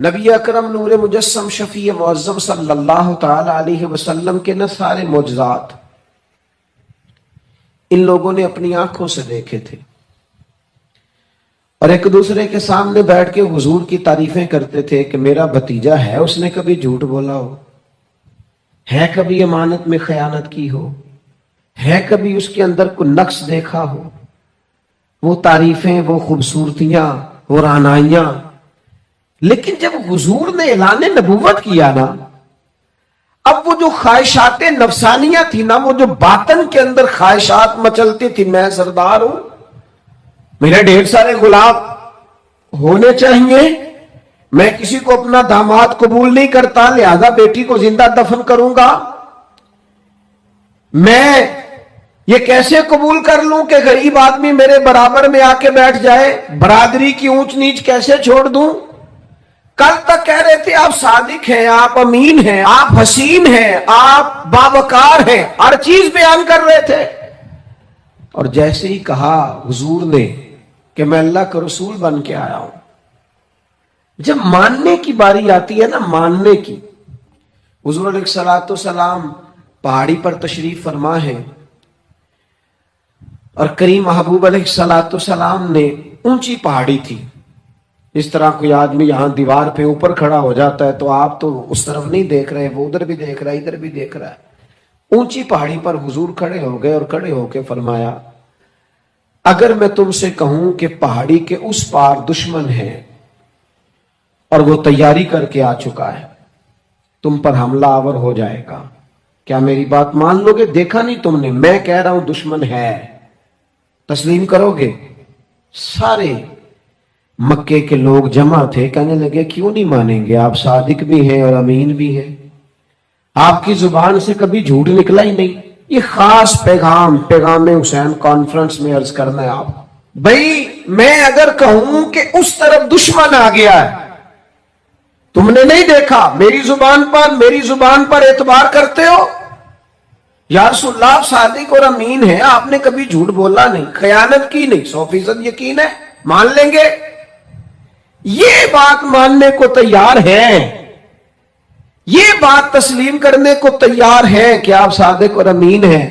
نبی اکرم نور مجسم شفیع معظم صلی اللہ تعالی علیہ وسلم کے نہ سارے معجزات ان لوگوں نے اپنی آنکھوں سے دیکھے تھے، اور ایک دوسرے کے سامنے بیٹھ کے حضور کی تعریفیں کرتے تھے کہ میرا بھتیجا ہے، اس نے کبھی جھوٹ بولا ہو، ہے کبھی امانت میں خیانت کی ہو، ہے کبھی اس کے اندر کوئی نقص دیکھا ہو۔ وہ تعریفیں، وہ خوبصورتیاں، وہ رعنائیاں۔ لیکن جب حضور نے اعلان نبوت کیا نا، اب وہ جو خواہشات نفسانیہ تھی نا، وہ جو باطن کے اندر خواہشات مچلتی تھی، میں سردار ہوں، میرے ڈھیر سارے غلام ہونے چاہیے، میں کسی کو اپنا داماد قبول نہیں کرتا، لہذا بیٹی کو زندہ دفن کروں گا، میں یہ کیسے قبول کر لوں کہ غریب آدمی میرے برابر میں آ کے بیٹھ جائے، برادری کی اونچ نیچ کیسے چھوڑ دوں۔ کل تک کہہ رہے تھے آپ صادق ہیں، آپ امین ہیں، آپ حسین ہیں، آپ باوقار ہیں، ہر چیز بیان کر رہے تھے، اور جیسے ہی کہا حضور نے کہ میں اللہ کا رسول بن کے آیا ہوں، جب ماننے کی باری آتی ہے نا، ماننے کی، حضور علیہ الصلوۃ والسلام پہاڑی پر تشریف فرما ہے، اور کریم محبوب علیہ الصلوۃ والسلام نے اونچی پہاڑی تھی، اس طرح کوئی آدمی یہاں دیوار پہ اوپر کھڑا ہو جاتا ہے تو آپ تو اس طرف نہیں دیکھ رہے، وہ ادھر بھی دیکھ رہا ہے، ادھر بھی دیکھ رہا ہے۔ اونچی پہاڑی پر حضور کھڑے ہو گئے اور کھڑے ہو کے فرمایا، اگر میں تم سے کہوں کہ پہاڑی کے اس پار دشمن ہے اور وہ تیاری کر کے آ چکا ہے، تم پر حملہ آور ہو جائے گا، کیا میری بات مان لو گے؟ دیکھا نہیں تم نے، میں کہہ رہا ہوں دشمن ہے، تسلیم کرو گے؟ سارے مکے کے لوگ جمع تھے، کہنے لگے کیوں نہیں مانیں گے، آپ صادق بھی ہیں اور امین بھی ہیں، آپ کی زبان سے کبھی جھوٹ نکلا ہی نہیں۔ یہ خاص پیغام حسین کانفرنس میں عرض کرنا ہے آپ بھائی، میں اگر کہوں کہ اس طرف دشمن آ گیا ہے، تم نے نہیں دیکھا، میری زبان پر اعتبار کرتے ہو؟ یا رسول اللہ آپ صادق اور امین ہیں، آپ نے کبھی جھوٹ بولا نہیں، خیانت کی نہیں، 100% یقین ہے، مان لیں گے؟ یہ بات ماننے کو تیار ہے، یہ بات تسلیم کرنے کو تیار ہے کہ آپ صادق اور امین ہیں،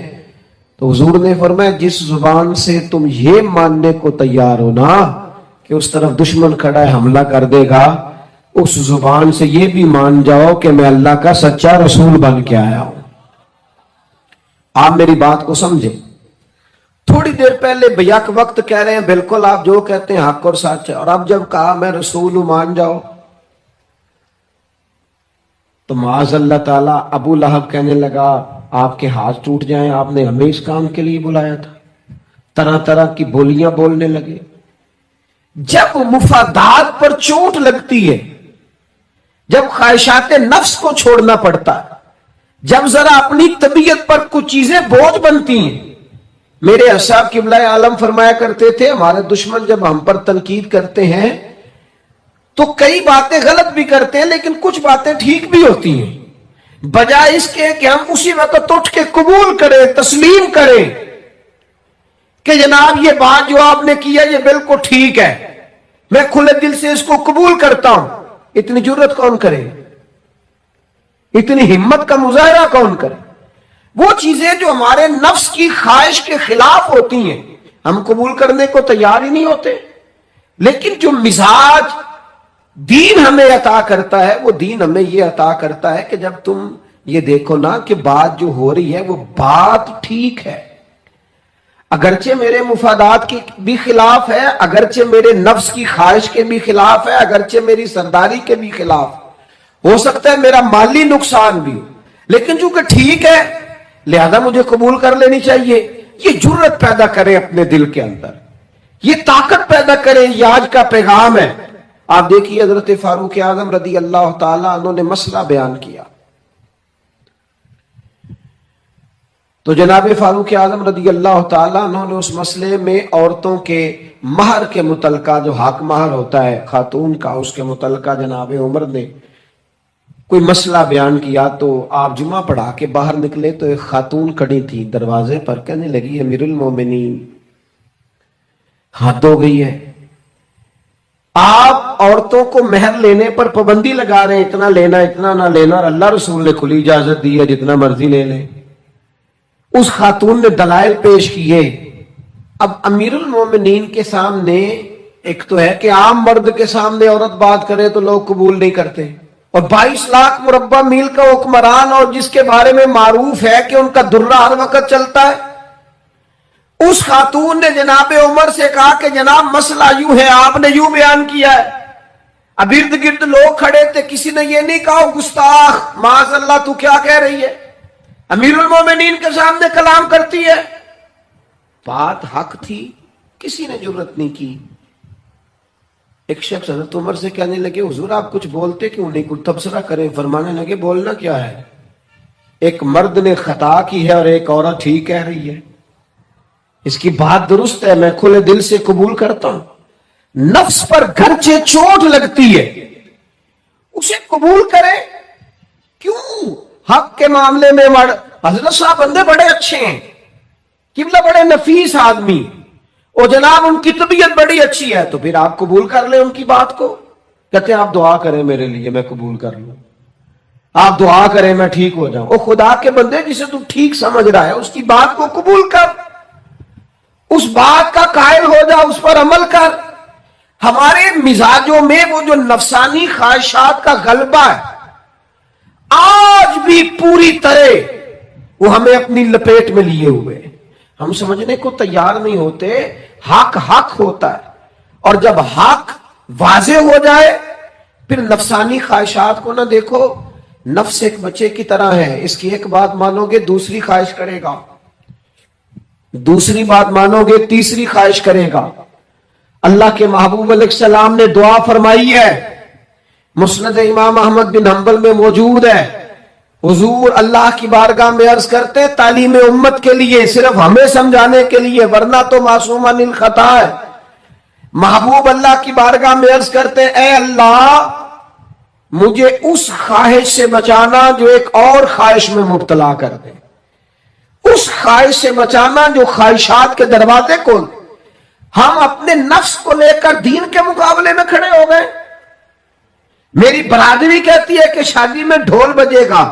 تو حضور نے فرمایا جس زبان سے تم یہ ماننے کو تیار ہو نا کہ اس طرف دشمن کھڑا ہے حملہ کر دے گا، اس زبان سے یہ بھی مان جاؤ کہ میں اللہ کا سچا رسول بن کے آیا ہوں۔ آپ میری بات کو سمجھیں، تھوڑی دیر پہلے بیک وقت کہہ رہے ہیں بالکل آپ جو کہتے ہیں حق اور سچ ہے، اور اب جب کہا میں رسول ہوں مان جاؤ، تو معاذ اللہ تعالیٰ ابو لہب کہنے لگا آپ کے ہاتھ ٹوٹ جائیں، آپ نے ہمیں اس کام کے لیے بلایا تھا، طرح طرح کی بولیاں بولنے لگے۔ جب مفادات پر چوٹ لگتی ہے، جب خواہشات نفس کو چھوڑنا پڑتا ہے، جب ذرا اپنی طبیعت پر کچھ چیزیں بوجھ بنتی ہیں، میرے اصحاب قبلہ عالم فرمایا کرتے تھے ہمارے دشمن جب ہم پر تنقید کرتے ہیں تو کئی باتیں غلط بھی کرتے ہیں لیکن کچھ باتیں ٹھیک بھی ہوتی ہیں، بجائے اس کے کہ ہم اسی وقت اٹھ کے قبول کریں، تسلیم کریں کہ جناب یہ بات جو آپ نے کیا یہ بالکل ٹھیک ہے، میں کھلے دل سے اس کو قبول کرتا ہوں۔ اتنی جرت کون کرے؟ اتنی ہمت کا مظاہرہ کون کرے؟ وہ چیزیں جو ہمارے نفس کی خواہش کے خلاف ہوتی ہیں ہم قبول کرنے کو تیار ہی نہیں ہوتے، لیکن جو مزاج دین ہمیں عطا کرتا ہے، وہ دین ہمیں یہ عطا کرتا ہے کہ جب تم یہ دیکھو نا کہ بات جو ہو رہی ہے وہ بات ٹھیک ہے، اگرچہ میرے مفادات کی بھی خلاف ہے، اگرچہ میرے نفس کی خواہش کے بھی خلاف ہے، اگرچہ میری سرداری کے بھی خلاف، ہو سکتا ہے میرا مالی نقصان بھی، لیکن چونکہ ٹھیک ہے لہذا مجھے قبول کر لینی چاہیے۔ یہ جرت پیدا کریں اپنے دل کے اندر، یہ طاقت پیدا کریں، یہ آج کا پیغام ہے۔ آپ دیکھیے حضرت فاروق اعظم رضی اللہ تعالیٰ عنہ نے مسئلہ بیان کیا، تو جناب فاروق اعظم رضی اللہ تعالیٰ عنہ نے اس مسئلے میں عورتوں کے مہر کے متعلقہ، جو حق مہر ہوتا ہے خاتون کا، اس کے متعلقہ جناب عمر نے کوئی مسئلہ بیان کیا۔ تو آپ جمعہ پڑھا کے باہر نکلے تو ایک خاتون کھڑی تھی دروازے پر، کہنے لگی امیر المومنین حد ہو گئی ہے، آپ عورتوں کو مہر لینے پر پابندی لگا رہے ہیں، اتنا لینا اتنا نہ لینا، اور اللہ رسول نے کھلی اجازت دی ہے جتنا مرضی لے لیں۔ اس خاتون نے دلائل پیش کیے۔ اب امیر المومنین کے سامنے ایک تو ہے کہ عام مرد کے سامنے عورت بات کرے تو لوگ قبول نہیں کرتے، اور 22 لاکھ مربع میل کا حکمران، اور جس کے بارے میں معروف ہے کہ ان کا درہ ہر وقت چلتا ہے، اس خاتون نے جناب عمر سے کہا کہ جناب مسئلہ یوں ہے، آپ نے یوں بیان کیا ہے۔ اب ارد گرد لوگ کھڑے تھے، کسی نے یہ نہیں کہا گستاخ معاذ اللہ تو کیا کہہ رہی ہے، امیر المومنین کے سامنے کلام کرتی ہے۔ بات حق تھی، کسی نے جرت نہیں کی۔ ایک شخص حضرت عمر سے کہنے لگے حضور آپ کچھ بولتے کیوں نہیں، کچھ تبصرہ کریں۔ فرمانے لگے بولنا کیا ہے، ایک مرد نے خطا کی ہے اور ایک عورت ٹھیک کہہ رہی ہے، اس کی بات درست ہے، میں کھلے دل سے قبول کرتا ہوں۔ نفس پر گرچہ چوٹ لگتی ہے اسے قبول کرے، کیوں حق کے معاملے میں حضرت صاحب بندے بڑے اچھے ہیں، قبلہ بڑے نفیس آدمی، اور جناب ان کی طبیعت بڑی اچھی ہے، تو پھر آپ قبول کر لیں ان کی بات کو۔ کہتے ہیں آپ دعا کریں میرے لیے میں قبول کر لوں، آپ دعا کریں میں ٹھیک ہو جاؤں۔ او خدا کے بندے جسے تو ٹھیک سمجھ رہا ہے اس کی بات کو قبول کر، اس بات کا قائل ہو جا، اس پر عمل کر۔ ہمارے مزاجوں میں وہ جو نفسانی خواہشات کا غلبہ ہے آج بھی پوری طرح وہ ہمیں اپنی لپیٹ میں لیے ہوئے، ہم سمجھنے کو تیار نہیں ہوتے۔ حق حق ہوتا ہے، اور جب حق واضح ہو جائے پھر نفسانی خواہشات کو نہ دیکھو۔ نفس ایک بچے کی طرح ہے، اس کی ایک بات مانو گے دوسری خواہش کرے گا، دوسری بات مانو گے تیسری خواہش کرے گا۔ اللہ کے محبوب علیہ السلام نے دعا فرمائی ہے، مسند امام احمد بن حنبل میں موجود ہے، حضور اللہ کی بارگاہ میں عرض کرتے تعلیم امت کے لیے، صرف ہمیں سمجھانے کے لیے، ورنہ تو معصوم عن الخطا ہے۔ محبوب اللہ کی بارگاہ میں عرض کرتے اے اللہ مجھے اس خواہش سے بچانا جو ایک اور خواہش میں مبتلا کر دے، اس خواہش سے بچانا جو خواہشات کے دروازے کھول۔ ہم اپنے نفس کو لے کر دین کے مقابلے میں کھڑے ہو گئے۔ میری برادری کہتی ہے کہ شادی میں ڈھول بجے گا،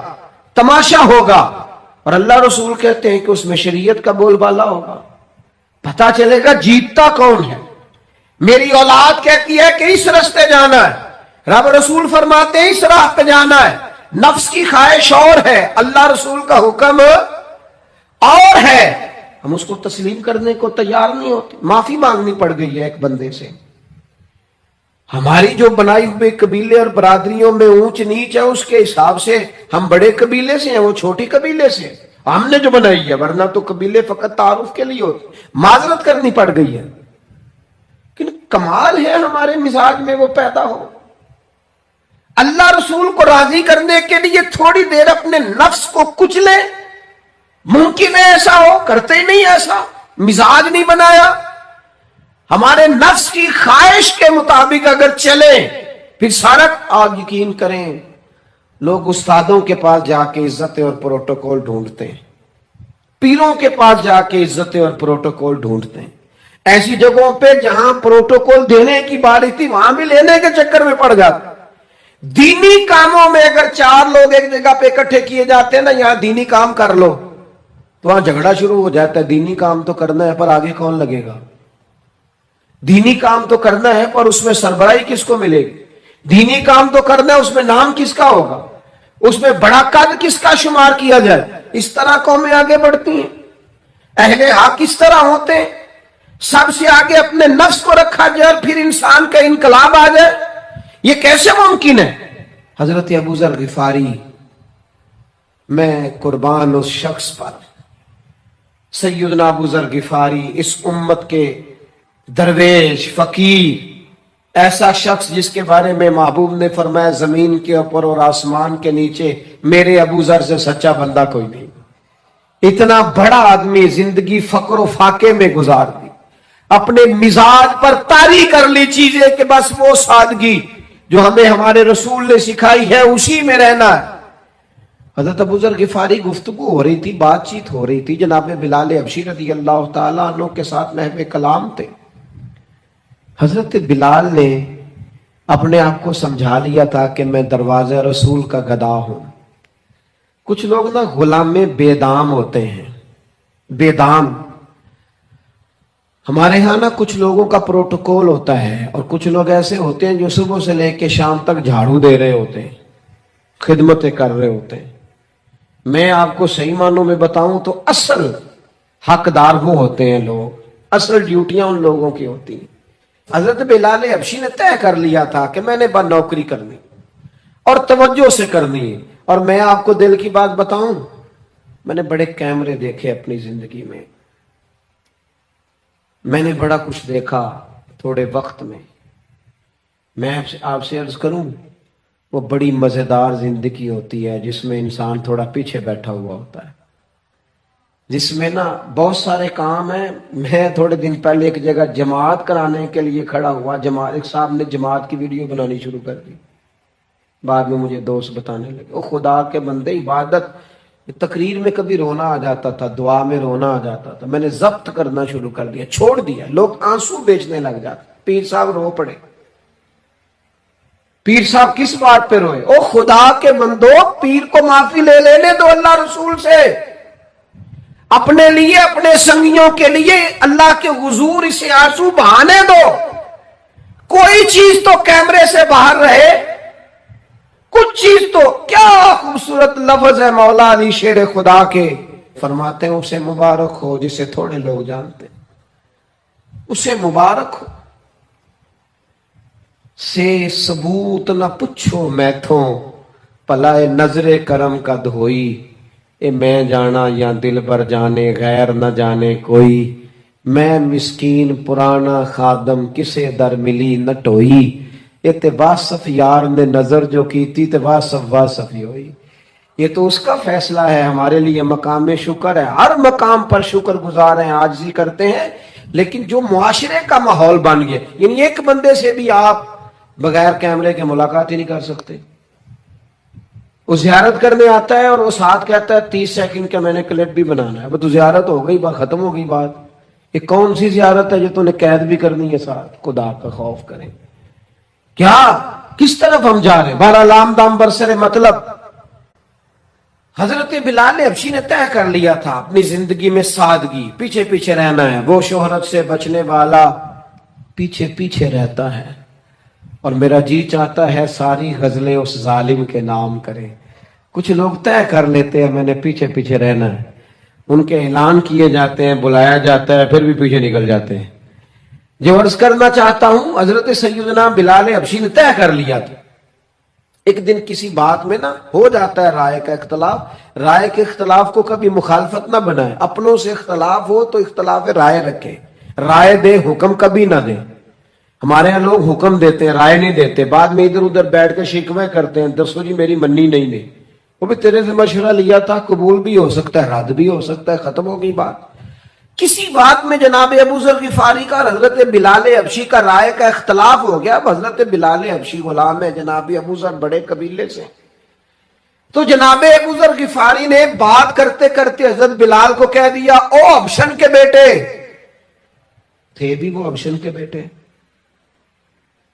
تماشا ہوگا، اور اللہ رسول کہتے ہیں کہ اس میں شریعت کا بول بالا ہوگا، پتا چلے گا جیتتا کون ہے۔ میری اولاد کہتی ہے کہ اس راستے جانا ہے، رب رسول فرماتے ہیں اس راہ پہ جانا ہے۔ نفس کی خواہش اور ہے، اللہ رسول کا حکم اور ہے، ہم اس کو تسلیم کرنے کو تیار نہیں ہوتے۔ معافی مانگنی پڑ گئی ہے ایک بندے سے، ہماری جو بنائی ہوئے قبیلے اور برادریوں میں اونچ نیچ ہے اس کے حساب سے ہم بڑے قبیلے سے ہیں، وہ چھوٹی قبیلے سے، ہم نے جو بنائی ہے، ورنہ تو قبیلے فقط تعارف کے لیے ہوتے۔ معذرت کرنی پڑ گئی ہے، لیکن کمال ہے ہمارے مزاج میں وہ پیدا ہو۔ اللہ رسول کو راضی کرنے کے لیے تھوڑی دیر اپنے نفس کو کچلے، ممکن ہے ایسا ہو، کرتے ہی نہیں ایسا، مزاج نہیں بنایا۔ ہمارے نفس کی خواہش کے مطابق اگر چلیں پھر سارا آپ یقین کریں لوگ استادوں کے پاس جا کے عزتیں اور پروٹوکول ڈھونڈتے ہیں، پیروں کے پاس جا کے عزتیں اور پروٹوکول ڈھونڈتے ہیں، ایسی جگہوں پہ جہاں پروٹوکول دینے کی باری تھی وہاں بھی لینے کے چکر میں پڑ جاتے۔ دینی کاموں میں اگر 4 لوگ ایک جگہ پہ اکٹھے کیے جاتے ہیں نا، یہاں دینی کام کر لو، تو وہاں جھگڑا شروع ہو جاتا ہے۔ دینی کام تو کرنا ہے پر آگے کون لگے گا، دینی کام تو کرنا ہے پر اس میں سربراہی کس کو ملے گی، دینی کام تو کرنا ہے اس میں نام کس کا ہوگا، اس میں بڑا قد کس کا شمار کیا جائے۔ اس طرح قومیں آگے بڑھتی ہیں، اہل حق اس طرح ہوتے ہیں، سب سے آگے اپنے نفس کو رکھا جائے اور پھر انسان کا انقلاب آ جائے، یہ کیسے ممکن ہے؟ حضرت ابو ذر غفاری، میں قربان اس شخص پر، سیدنا ابو ذر غفاری، اس امت کے درویش فقیر، ایسا شخص جس کے بارے میں محبوب نے فرمایا زمین کے اوپر اور آسمان کے نیچے میرے ابو ذر سے سچا بندہ کوئی نہیں۔ اتنا بڑا آدمی زندگی فقر و فاقے میں گزار دی، اپنے مزاج پر طاری کر لی چیزیں کہ بس وہ سادگی جو ہمیں ہمارے رسول نے سکھائی ہے اسی میں رہنا ہے۔ حضرت ابو ذر غفاری گفتگو ہو رہی تھی، بات چیت ہو رہی تھی، جناب بلال حبشی رضی اللہ تعالیٰ عنہ کے ساتھ محو کلام تھے۔ حضرت بلال نے اپنے آپ کو سمجھا لیا تھا کہ میں دروازے رسول کا گدا ہوں. کچھ لوگ نا غلام بے دام ہوتے ہیں. بے دام ہمارے ہاں نا کچھ لوگوں کا پروٹوکول ہوتا ہے، اور کچھ لوگ ایسے ہوتے ہیں جو صبح سے لے کے شام تک جھاڑو دے رہے ہوتے ہیں، خدمتیں کر رہے ہوتے ہیں. میں آپ کو صحیح معنوں میں بتاؤں تو اصل حقدار وہ ہوتے ہیں لوگ، اصل ڈیوٹیاں ان لوگوں کی ہوتی ہیں. حضرت بلال حبشی نے طے کر لیا تھا کہ میں نے بس نوکری کرنی اور توجہ سے کرنی ہے. اور میں آپ کو دل کی بات بتاؤں، میں نے بڑے کیمرے دیکھے اپنی زندگی میں، میں نے بڑا کچھ دیکھا تھوڑے وقت میں. میں آپ سے عرض کروں، وہ بڑی مزیدار زندگی ہوتی ہے جس میں انسان تھوڑا پیچھے بیٹھا ہوا ہوتا ہے، جس میں نا بہت سارے کام ہیں. میں تھوڑے دن پہلے ایک جگہ جماعت کرانے کے لیے کھڑا ہوا، ایک صاحب نے جماعت کی ویڈیو بنانی شروع کر دی. بعد میں مجھے دوست بتانے لگے، او خدا کے بندے، عبادت تقریر میں کبھی رونا آ جاتا تھا، دعا میں رونا آ جاتا تھا، میں نے ضبط کرنا شروع کر دیا، چھوڑ دیا. لوگ آنسو بیچنے لگ جاتے، پیر صاحب رو پڑے. پیر صاحب کس بات پہ روئے؟ او خدا کے بندو، پیر کو معافی لے لینے دو اللہ رسول سے، اپنے لیے اپنے سنگیوں کے لیے اللہ کے حضور اسے آنسو بہانے دو. کوئی چیز تو کیمرے سے باہر رہے، کچھ چیز تو. کیا خوبصورت لفظ ہے مولا علی شیر خدا کے، فرماتے ہیں اسے مبارک ہو جسے تھوڑے لوگ جانتے، اسے مبارک ہو. سے ثبوت نہ پوچھو میتھوں، پلائے نظر کرم کا دھوئی. اے میں جانا یا دل بر جانے، غیر نہ جانے کوئی. میں مسکین پرانا خادم، کسے در ملی نہ ٹوئی. یہ تے واصف یار نے نظر جو کی تھی، تے واصف ہی ہوئی. یہ تو اس کا فیصلہ ہے، ہمارے لیے مقام شکر ہے. ہر مقام پر شکر گزار ہیں، عاجزی کرتے ہیں. لیکن جو معاشرے کا ماحول بن گیا، یعنی ایک بندے سے بھی آپ بغیر کیمرے کے ملاقات ہی نہیں کر سکتے. وہ زیارت کرنے آتا ہے اور وہ ساتھ کہتا ہے 30 سیکنڈ کا میں نے کلپ بھی بنانا ہے. وہ تو زیارت ہو گئی، بات ختم ہو گئی. بات یہ کون سی زیارت ہے جو تو نے قید بھی کرنی ہے ساتھ؟ خدا کا خوف کریں. کیا کس طرف ہم جا رہے ہیں؟ بارہ لام دام برسر مطلب. حضرت بلال حبشی نے طے کر لیا تھا اپنی زندگی میں سادگی، پیچھے پیچھے رہنا ہے. وہ شہرت سے بچنے والا پیچھے پیچھے رہتا ہے، اور میرا جی چاہتا ہے ساری غزلیں اس ظالم کے نام کریں. کچھ لوگ طے کر لیتے ہیں میں نے پیچھے پیچھے رہنا ہے، ان کے اعلان کیے جاتے ہیں، بلایا جاتا ہے، پھر بھی پیچھے نکل جاتے ہیں. جو عرض کرنا چاہتا ہوں، حضرت سیدنا بلال حبشی نے طے کر لیا تھا. ایک دن کسی بات میں نا ہو جاتا ہے رائے کا اختلاف. رائے کے اختلاف کو کبھی مخالفت نہ بنائے. اپنوں سے اختلاف ہو تو اختلاف رائے رکھے، رائے دے، حکم کبھی نہ دے. ہمارے یہاں لوگ حکم دیتے ہیں، رائے نہیں دیتے. بعد میں ادھر ادھر بیٹھ کے شکوے کرتے ہیں، دسو جی میری منی نہیں. وہ بھی تیرے سے مشورہ لیا تھا، قبول بھی ہو سکتا ہے، رد بھی ہو سکتا ہے، ختم ہو گئی بات. کسی بات میں جناب ابو ذر غفاری کا اور حضرت بلال حبشی کا رائے کا اختلاف ہو گیا. حضرت بلال حبشی غلام ہے، جناب ابو ذر بڑے قبیلے سے. تو جناب ابو ذر غفاری نے بات کرتے کرتے حضرت بلال کو کہہ دیا، او حبشن کے بیٹے. تھے بھی وہ حبشن کے بیٹے،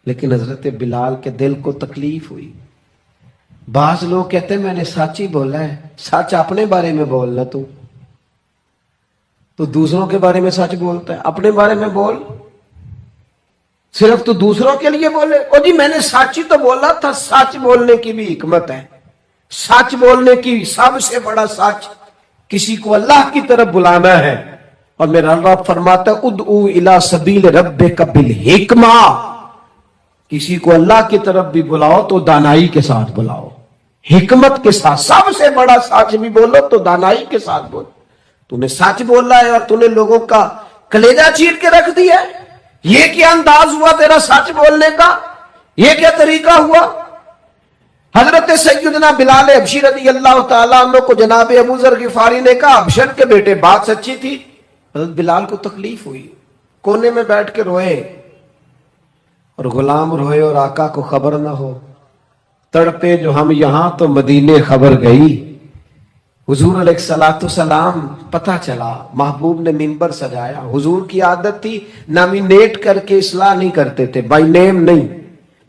لیکن حضرت بلال کے دل کو تکلیف ہوئی. بعض لوگ کہتے ہیں میں نے سچ ہی بولا ہے. سچ اپنے بارے میں بولنا، تو دوسروں کے بارے میں سچ بولتا ہے، اپنے بارے میں بول. صرف تو دوسروں کے لیے بولے. او جی میں نے سچ ہی تو بولا تھا. سچ بولنے کی بھی حکمت ہے. سچ بولنے کی سب سے بڑا سچ کسی کو اللہ کی طرف بلانا ہے. اور میرا رب فرماتا ہے ادعو الی سبیل ربک بالحکمہ. کسی کو اللہ کی طرف بھی بلاؤ تو دانائی کے ساتھ بلاؤ، حکمت کے ساتھ. سب سے بڑا سچ بھی بولو تو دانائی کے ساتھ بولو. تو نے سچ بولا ہے اور تو نے لوگوں کا کلیجہ چیر کے رکھ دیا. یہ کیا انداز ہوا تیرا سچ بولنے کا؟ یہ کیا طریقہ ہوا؟ حضرت سیدنا بلال حبشی رضی اللہ تعالیٰ عنہ کو جناب ابو ذر غفاری نے کہا حبشن کے بیٹے، بات سچی تھی. حضرت بلال کو تکلیف ہوئی، کونے میں بیٹھ کے روئے. اور غلام روئے اور آقا کو خبر نہ ہو. تڑپے جو ہم یہاں تو مدینے خبر گئی. حضور علیہ السلام پتہ چلا، محبوب نے منبر سجایا. حضور کی عادت تھی نامینیٹ کر کے اصلاح نہیں کرتے تھے، بائی نیم نہیں.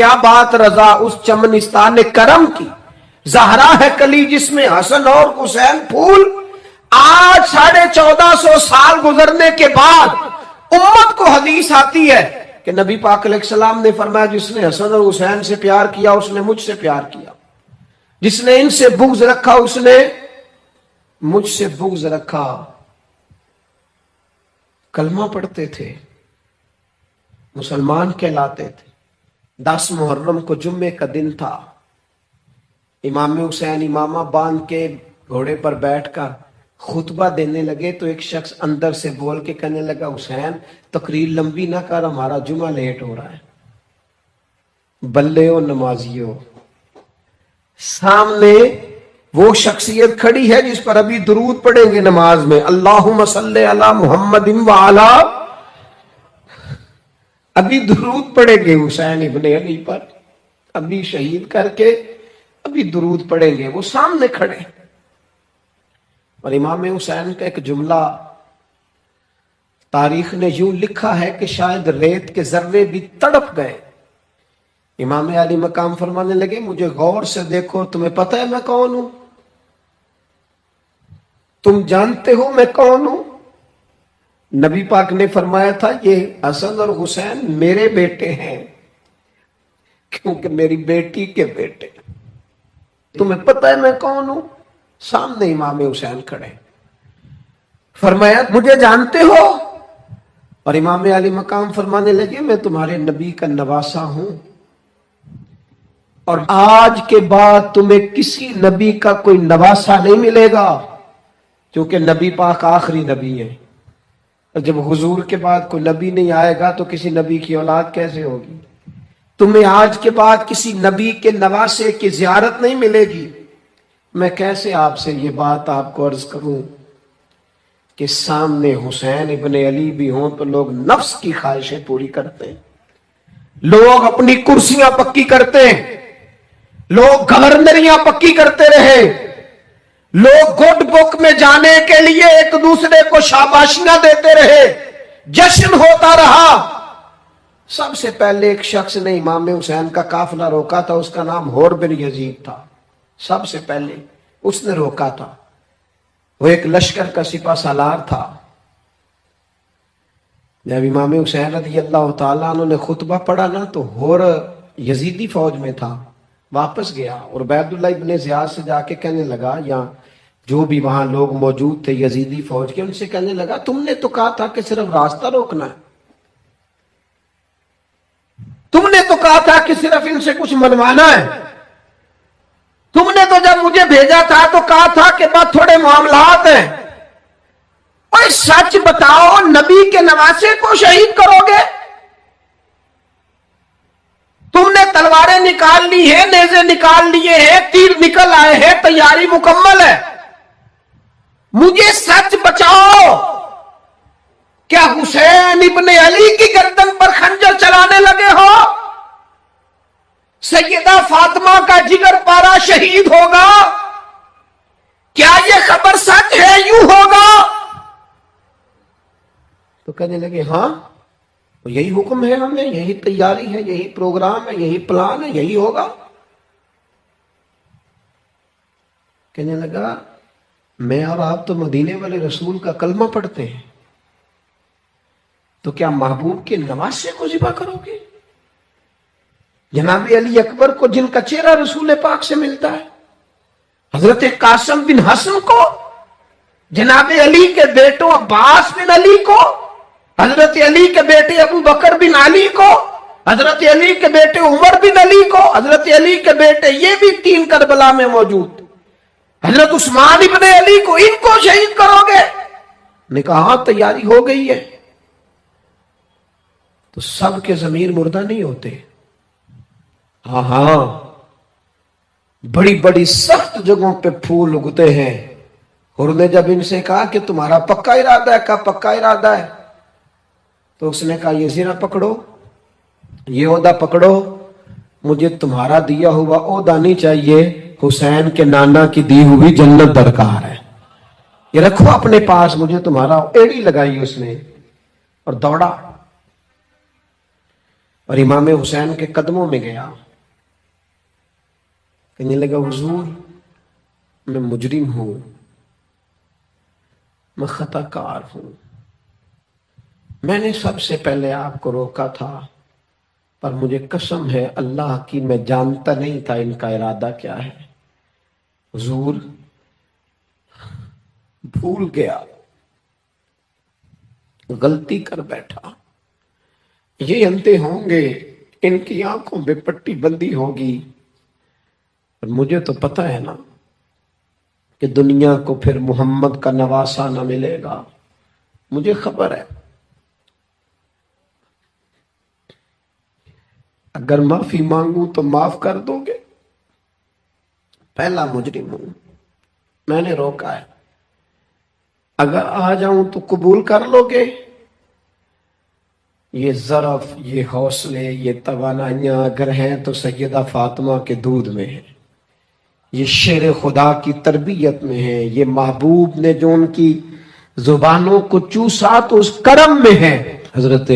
کیا بات رضا اس چمنستان نے کرم کی، زہرا ہے کلی جس میں حسن اور حسین پھول۔ آج 1450 سال گزرنے کے بعد امت کو حدیث آتی ہے کہ نبی پاک علیہ السلام نے فرمایا جس نے حسن اور حسین سے پیار کیا اس نے مجھ سے پیار کیا، جس نے ان سے بغض رکھا اس نے مجھ سے بغض رکھا۔ کلمہ پڑھتے تھے، مسلمان کہلاتے تھے۔ 10 محرم کو جمعے کا دن تھا، امام حسین امامہ باندھ کے گھوڑے پر بیٹھ کر خطبہ دینے لگے تو ایک شخص اندر سے بول کے کہنے لگا حسین تقریر لمبی نہ کر، ہمارا جمعہ لیٹ ہو رہا ہے۔ بلے و نمازیوں، سامنے وہ شخصیت کھڑی ہے جس پر ابھی درود پڑھیں گے نماز میں، اللہم صلی علی محمد وعلی، ابھی درود پڑھیں گے حسین ابن علی پر، ابھی شہید کر کے ابھی درود پڑھیں گے، وہ سامنے کھڑے۔ اور امام حسین کا ایک جملہ تاریخ نے یوں لکھا ہے کہ شاید ریت کے ذرے بھی تڑپ گئے۔ امام علی مقام فرمانے لگے مجھے غور سے دیکھو، تمہیں پتہ ہے میں کون ہوں؟ تم جانتے ہو میں کون ہوں؟ نبی پاک نے فرمایا تھا یہ حسن اور حسین میرے بیٹے ہیں کیونکہ میری بیٹی کے بیٹے۔ تمہیں پتہ ہے میں کون ہوں؟ سامنے امام حسین کھڑے، فرمایا مجھے جانتے ہو؟ اور امام علی مقام فرمانے لگے میں تمہارے نبی کا نواسا ہوں، اور آج کے بعد تمہیں کسی نبی کا کوئی نواسا نہیں ملے گا، کیونکہ نبی پاک آخری نبی ہے، اور جب حضور کے بعد کوئی نبی نہیں آئے گا تو کسی نبی کی اولاد کیسے ہوگی؟ تمہیں آج کے بعد کسی نبی کے نواسے کی زیارت نہیں ملے گی۔ میں کیسے آپ سے یہ بات آپ کو عرض کروں کہ سامنے حسین ابن علی بھی ہوں تو لوگ نفس کی خواہشیں پوری کرتے ہیں، لوگ اپنی کرسیاں پکی کرتے ہیں، لوگ گورنریاں پکی کرتے رہے، لوگ گڈ بک میں جانے کے لیے ایک دوسرے کو شاباشیاں دیتے رہے، جشن ہوتا رہا۔ سب سے پہلے ایک شخص نے امام حسین کا قافلہ روکا تھا، اس کا نام حور بن یزید تھا، سب سے پہلے اس نے روکا تھا، وہ ایک لشکر کا سپہ سالار تھا۔ جب امام حسین رضی اللہ تعالیٰ عنہ نے خطبہ پڑھا نا تو حور یزیدی فوج میں تھا، واپس گیا اور عبید اللہ ابن زیاد سے جا کے کہنے لگا، یا جو بھی وہاں لوگ موجود تھے یزیدی فوج کے، ان سے کہنے لگا تم نے تو کہا تھا کہ صرف راستہ روکنا ہے، تم نے تو کہا تھا کہ صرف ان سے کچھ منوانا ہے، تم نے تو جب مجھے بھیجا تھا تو کہا تھا کہ بس تھوڑے معاملات ہیں، اور سچ بتاؤ نبی کے نواسے کو شہید کرو گے؟ تم نے تلواریں نکال لی ہیں، نیزے نکال لیے ہیں، تیر نکل آئے ہیں، تیاری مکمل ہے، مجھے سچ بچاؤ، کیا حسین ابن علی کی گردن پر خنجر چلانے لگے ہو؟ سیدہ فاطمہ کا جگر پارا شہید ہوگا، کیا یہ خبر سچ ہے؟ یوں ہوگا؟ تو کہنے لگے ہاں یہی حکم ہے ہمیں، یہی تیاری ہے، یہی پروگرام ہے، یہی پلان ہے، یہی ہوگا۔ کہنے لگا میں اور آپ تو مدینے والے رسول کا کلمہ پڑھتے ہیں، تو کیا محبوب کے نواسے کو ذبح کرو گے؟ جناب علی اکبر کو جن کا چہرہ رسول پاک سے ملتا ہے، حضرت قاسم بن حسن کو، جناب علی کے بیٹوں عباس بن علی کو، حضرت علی کے بیٹے ابو بکر بن علی کو، حضرت علی کے بیٹے عمر بن علی کو، حضرت علی کے بیٹے یہ بھی 3 کربلا میں موجود، حضرت عثمان ابن علی کو، ان کو شہید کرو گے؟ نے کہا ہاں تیاری ہو گئی ہے۔ تو سب کے ضمیر مردہ نہیں ہوتے، ہاں بڑی بڑی سخت جگہوں پہ پھول اگتے ہیں۔ اور نے جب ان سے کہا کہ تمہارا پکا ارادہ ہے، کہا پکا ارادہ ہے، تو اس نے کہا یہ زیرہ پکڑو، یہ عہدہ پکڑو، مجھے تمہارا دیا ہوا عہدہ نہیں چاہیے، حسین کے نانا کی دی ہوئی جنت درکار ہے، یہ رکھو اپنے پاس، مجھے تمہارا ایڑی لگائی اس نے اور دوڑا۔ اور امام حسین کے قدموں میں گیا، کہنے لگا حضور میں مجرم ہوں، میں خطا کار ہوں، میں نے سب سے پہلے آپ کو روکا تھا، پر مجھے قسم ہے اللہ کی میں جانتا نہیں تھا ان کا ارادہ کیا ہے، حضور بھول گیا، غلطی کر بیٹھا، یہ انتے ہوں گے، ان کی آنکھوں پہ پٹی بندی ہوگی، اور مجھے تو پتہ ہے نا کہ دنیا کو پھر محمد کا نواسہ نہ ملے گا، مجھے خبر ہے، اگر معافی مانگوں تو معاف کر دو گے، پہلا مجرم ہوں، میں نے روکا ہے، اگر آ جاؤں تو قبول کر لو گے؟ یہ ظرف، یہ حوصلے، یہ توانائیاں اگر ہیں تو سیدہ فاطمہ کے دودھ میں ہیں، یہ شیر خدا کی تربیت میں ہے، یہ محبوب نے جو ان کی زبانوں کو چوسا تو اس کرم میں ہے۔ حضرت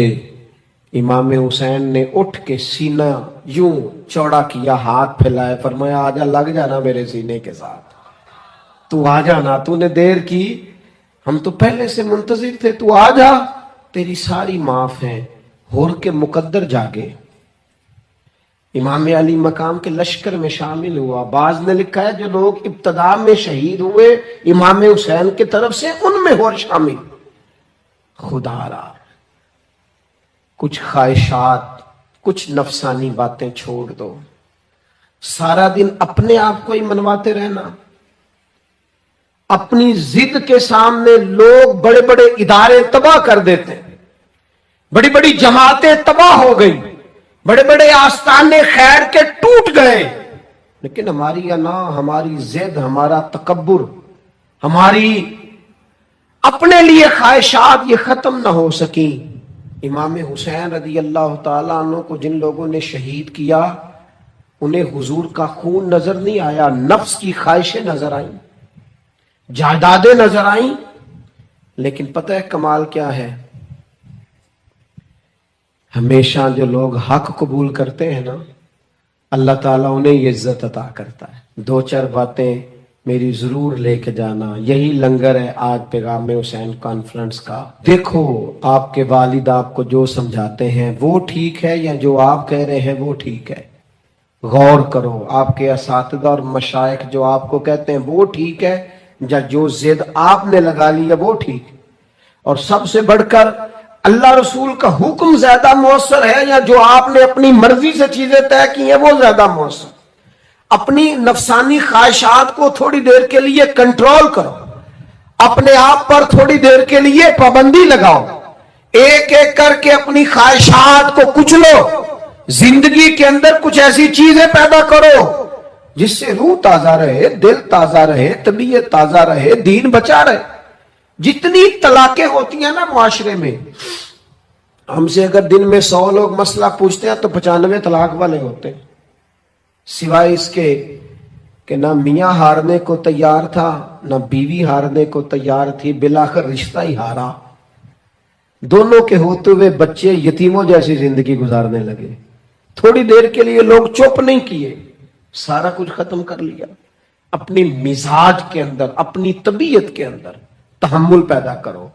امام حسین نے اٹھ کے سینہ یوں چوڑا کیا، ہاتھ پھیلائے، فرمایا آجا، لگ جانا میرے سینے کے ساتھ، تو آ جانا، تو نے دیر کی، ہم تو پہلے سے منتظر تھے، تو آ جا، تیری ساری معاف ہیں، ہور کے مقدر جاگے۔ امام علی مقام کے لشکر میں شامل ہوا، بعض نے لکھا ہے جو لوگ ابتدا میں شہید ہوئے امام حسین کی طرف سے، ان میں ہور شامل۔ خدا را کچھ خواہشات، کچھ نفسانی باتیں چھوڑ دو، سارا دن اپنے آپ کو ہی منواتے رہنا، اپنی ضد کے سامنے لوگ بڑے بڑے ادارے تباہ کر دیتے، بڑی بڑی جماعتیں تباہ ہو گئی، بڑے بڑے آستانے خیر کے ٹوٹ گئے، لیکن ہماری انا، ہماری ضد، ہمارا تکبر، ہماری اپنے لیے خواہشات یہ ختم نہ ہو سکیں۔ امام حسین رضی اللہ تعالیٰ عنہ کو جن لوگوں نے شہید کیا، انہیں حضور کا خون نظر نہیں آیا، نفس کی خواہشیں نظر آئیں، جائیدادیں نظر آئیں، لیکن پتہ ہے کمال کیا ہے؟ ہمیشہ جو لوگ حق قبول کرتے ہیں نا، اللہ تعالیٰ انہیں یہ عزت عطا کرتا ہے۔ دو چار باتیں میری ضرور لے کے جانا، یہی لنگر ہے آج پیغام حسین کانفرنس کا۔ دیکھو آپ کے والد آپ کو جو سمجھاتے ہیں وہ ٹھیک ہے، یا جو آپ کہہ رہے ہیں وہ ٹھیک ہے؟ غور کرو، آپ کے اساتذہ اور مشائخ جو آپ کو کہتے ہیں وہ ٹھیک ہے، یا جو ضد آپ نے لگا لی ہے وہ ٹھیک؟ اور سب سے بڑھ کر اللہ رسول کا حکم زیادہ مؤثر ہے، یا جو آپ نے اپنی مرضی سے چیزیں طے کی ہیں وہ زیادہ مؤثر؟ اپنی نفسانی خواہشات کو تھوڑی دیر کے لیے کنٹرول کرو، اپنے آپ پر تھوڑی دیر کے لیے پابندی لگاؤ، ایک ایک کر کے اپنی خواہشات کو کچلو، زندگی کے اندر کچھ ایسی چیزیں پیدا کرو جس سے روح تازہ رہے، دل تازہ رہے، طبیعت تازہ رہے، دین بچا رہے۔ جتنی طلاقیں ہوتی ہیں نا معاشرے میں، ہم سے اگر دن میں 100 لوگ مسئلہ پوچھتے ہیں تو 95 طلاق والے ہوتے ہیں، سوائے اس کے کہ نہ میاں ہارنے کو تیار تھا، نہ بیوی ہارنے کو تیار تھی، بالآخر رشتہ ہی ہارا، دونوں کے ہوتے ہوئے بچے یتیموں جیسی زندگی گزارنے لگے۔ تھوڑی دیر کے لیے لوگ چپ نہیں کیے، سارا کچھ ختم کر لیا۔ اپنی مزاج کے اندر، اپنی طبیعت کے اندر تحمل پیدا کرو۔